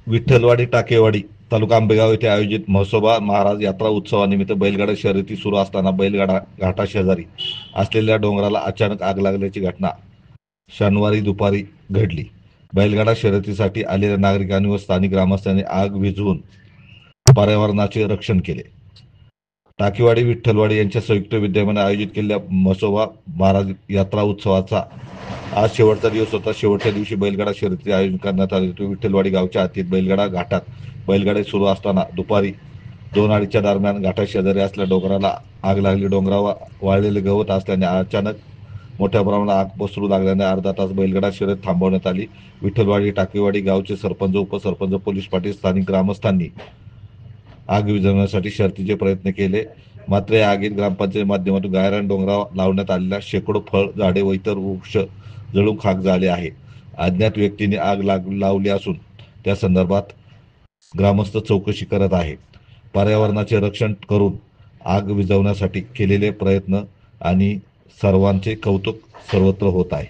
विठ्ठलवाडी टाकेवाडी तालुका आंबेगाव येथे आयोजित म्हसोबा महाराज यात्रा उत्सवानिमित्त बैलगाडा शर्यती सुरू असताना बैलगाडा घाटाशेजारी असलेल्या डोंगराला अचानक आग लागल्याची घटना शनिवारी दुपारी घडली। बैलगाडा शर्यतीसाठी आलेल्या नागरिकांनी व स्थानिक ग्रामस्थांनी आग विझवून पर्यावरणाचे रक्षण केले। टाकेवाडी विठ्ठलवाडी यांच्या संयुक्त विद्यमाने आयोजित केलेल्या म्हसोबा महाराज यात्रा उत्सवाचा आज शेवटचा दिवस होता। शेवटच्या दिवशी बैलगाडा शर्यतीचे आयोजन करण्यात आले होते। विठ्ठलवाडी गावच्या हद्दीत बैलगाडा घाटात बैलगाडी सुरू असताना दुपारी 2:30च्या दरम्यान घाटाशेजारी असलेल्या डोंगराला आग लागली। डोंगरावर वाळलेले गवत असल्याने अचानक मोठ्या प्रमाणात आग पसरू लागल्याने अर्धा तास बैलगाडा शर्यत थांबवण्यात आली। विठ्ठलवाडी टाकेवाडी गावचे सरपंच, उपसरपंच, पोलीस पाटील, स्थानिक ग्रामस्थांनी आग विझवण्यासाठी शर्थीचे प्रयत्न केले, मात्र या आगीत ग्रामपंचायत माध्यमातून गायरान डोंगरावर लावण्यात आलेल्या शेकडो फळ झाडे व इतर वृक्ष जळून खाक झाले आहे। अज्ञात व्यक्तीने आग लावली असून त्या संदर्भात ग्रामस्थ चौकशी करत आहेत। पर्यावरणाचे रक्षण करून आग विझवण्यासाठी केलेले प्रयत्न आणि सर्वांचे कौतुक सर्वत्र होत आहे।